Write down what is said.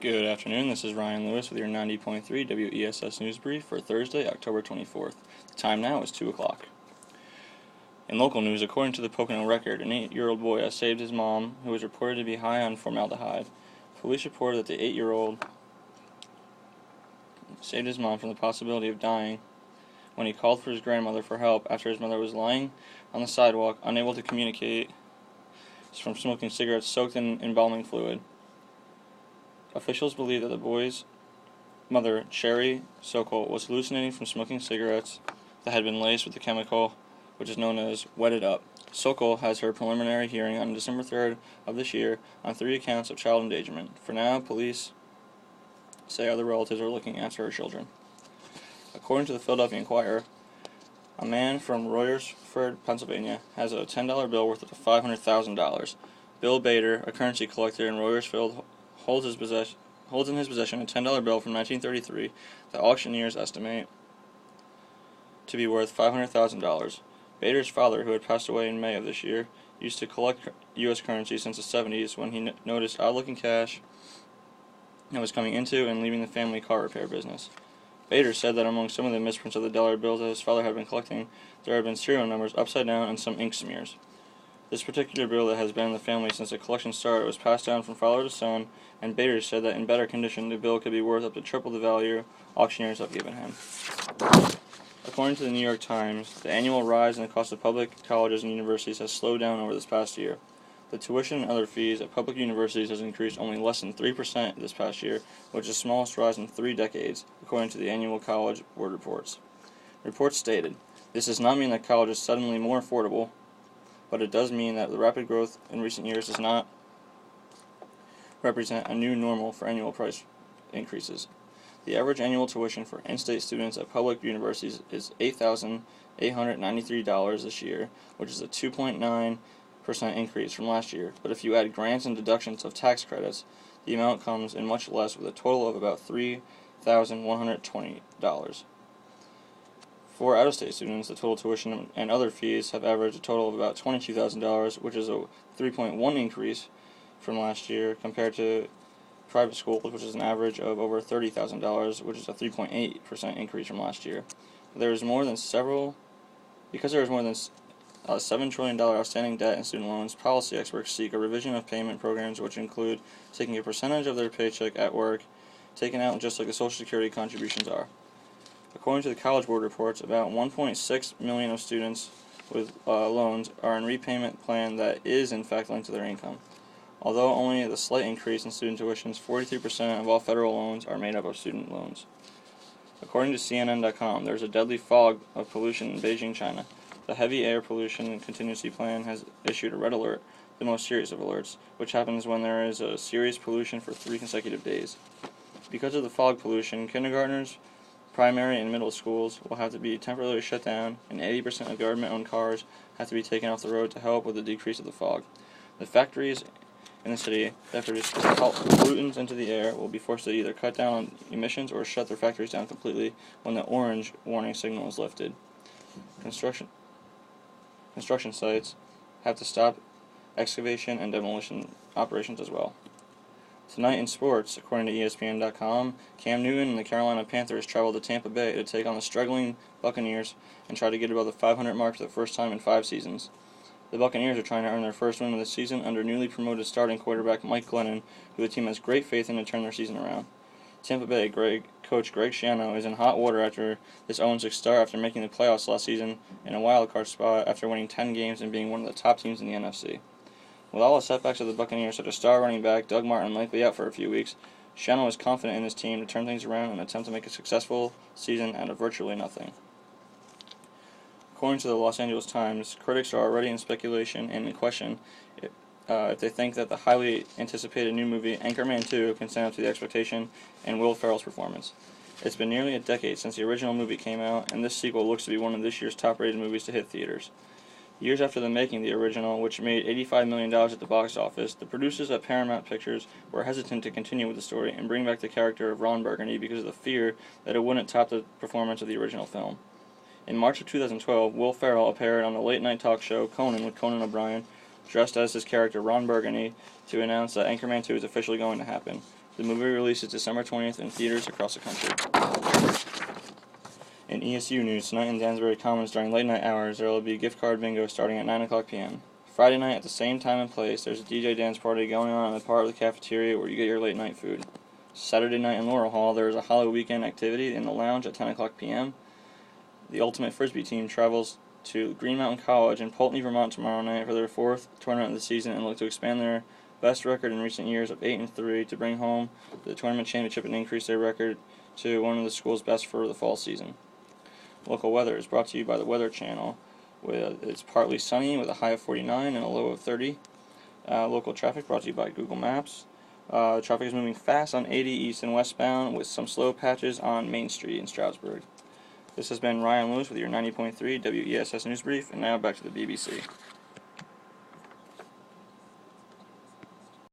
Good afternoon, this is Ryan Lewis with your 90.3 WESS News Brief for Thursday, October 24th. The time now is 2 o'clock. In local news, according to the Pocono Record, an 8-year-old boy has saved his mom, who was reported to be high on formaldehyde. Police reported that the 8-year-old saved his mom from the possibility of dying when he called for his grandmother for help after his mother was lying on the sidewalk, unable to communicate from smoking cigarettes soaked in embalming fluid. Officials believe that the boy's mother, Sherry Sokol, was hallucinating from smoking cigarettes that had been laced with the chemical which is known as Wetted Up. Sokol has her preliminary hearing on December 3rd of this year on 3 accounts of child endangerment. For now, police say other relatives are looking after her children. According to the Philadelphia Inquirer, a man from Royersford, Pennsylvania, has a $10 bill worth up to $500,000. Bill Bader, a currency collector in Royersford, holds in his possession a $10 bill from 1933 that auctioneers estimate to be worth $500,000. Bader's father, who had passed away in May of this year, used to collect U.S. currency since the 70s when he noticed odd-looking cash that was coming into and leaving the family car repair business. Bader said that among some of the misprints of the dollar bills that his father had been collecting, there had been serial numbers upside down and some ink smears. This particular bill that has been in the family since the collection started was passed down from father to son, and Bader said that in better condition the bill could be worth up to triple the value auctioneers have given him. According to the New York Times, the annual rise in the cost of public colleges and universities has slowed down over this past year. The tuition and other fees at public universities has increased only less than 3% this past year, which is the smallest rise in 3 decades, according to the annual College Board reports. Reports stated, "This does not mean that college is suddenly more affordable, but it does mean that the rapid growth in recent years does not represent a new normal for annual price increases. The average annual tuition for in-state students at public universities is $8,893 this year, which is a 2.9% increase from last year, but if you add grants and deductions of tax credits, the amount comes in much less, with a total of about $3,120. For out-of-state students, the total tuition and other fees have averaged a total of about $22,000, which is a 3.1% increase from last year, compared to private schools, which is an average of over $30,000, which is a 3.8% increase from last year. Because there is more than $7 trillion outstanding debt in student loans, policy experts seek a revision of payment programs which include taking a percentage of their paycheck at work taken out just like the Social Security contributions are. According to the College Board reports, about 1.6 million of students with loans are in repayment plan that is in fact linked to their income. Although only the slight increase in student tuitions, 43% of all federal loans are made up of student loans. According to CNN.com, there is a deadly fog of pollution in Beijing, China. The Heavy Air Pollution Contingency Plan has issued a red alert, the most serious of alerts, which happens when there is a serious pollution for 3 consecutive days. Because of the fog pollution, kindergartners, primary and middle schools will have to be temporarily shut down, and 80% of government-owned cars have to be taken off the road to help with the decrease of the fog. The factories in the city that produce pollutants into the air will be forced to either cut down on emissions or shut their factories down completely when the orange warning signal is lifted. Construction sites have to stop excavation and demolition operations as well. Tonight in sports, according to ESPN.com, Cam Newton and the Carolina Panthers traveled to Tampa Bay to take on the struggling Buccaneers and try to get above the 500 mark for the first time in 5 seasons. The Buccaneers are trying to earn their first win of the season under newly promoted starting quarterback Mike Glennon, who the team has great faith in to turn their season around. Tampa Bay coach Greg Schiano is in hot water after this 0-6 start after making the playoffs last season in a wild-card spot after winning 10 games and being one of the top teams in the NFC. With all the setbacks of the Buccaneers, such as star running back Doug Martin likely out for a few weeks, Schiano is confident in his team to turn things around and attempt to make a successful season out of virtually nothing. According to the Los Angeles Times, critics are already in speculation and in question if they think that the highly anticipated new movie Anchorman 2 can stand up to the expectation and Will Ferrell's performance. It's been nearly a decade since the original movie came out, and this sequel looks to be one of this year's top-rated movies to hit theaters. Years after the making of the original, which made $85 million at the box office, the producers at Paramount Pictures were hesitant to continue with the story and bring back the character of Ron Burgundy because of the fear that it wouldn't top the performance of the original film. In March of 2012, Will Ferrell appeared on the late-night talk show Conan with Conan O'Brien, dressed as his character Ron Burgundy, to announce that Anchorman 2 is officially going to happen. The movie releases December 20th in theaters across the country. In ESU news, tonight in Danbury Commons during late night hours, there will be gift card bingo starting at 9 o'clock p.m. Friday night at the same time and place, there's a DJ dance party going on in the part of the cafeteria where you get your late night food. Saturday night in Laurel Hall, there is a Halloween weekend activity in the lounge at 10 o'clock p.m. The Ultimate Frisbee team travels to Green Mountain College in Poultney, Vermont tomorrow night for their 4th tournament of the season and look to expand their best record in recent years of 8-3 to bring home the tournament championship and increase their record to one of the school's best for the fall season. Local weather is brought to you by the Weather Channel. It's partly sunny with a high of 49 and a low of 30. Local traffic brought to you by Google Maps. Traffic is moving fast on 80 east and westbound with some slow patches on Main Street in Stroudsburg. This has been Ryan Lewis with your 90.3 WESS News Brief, and now back to the BBC.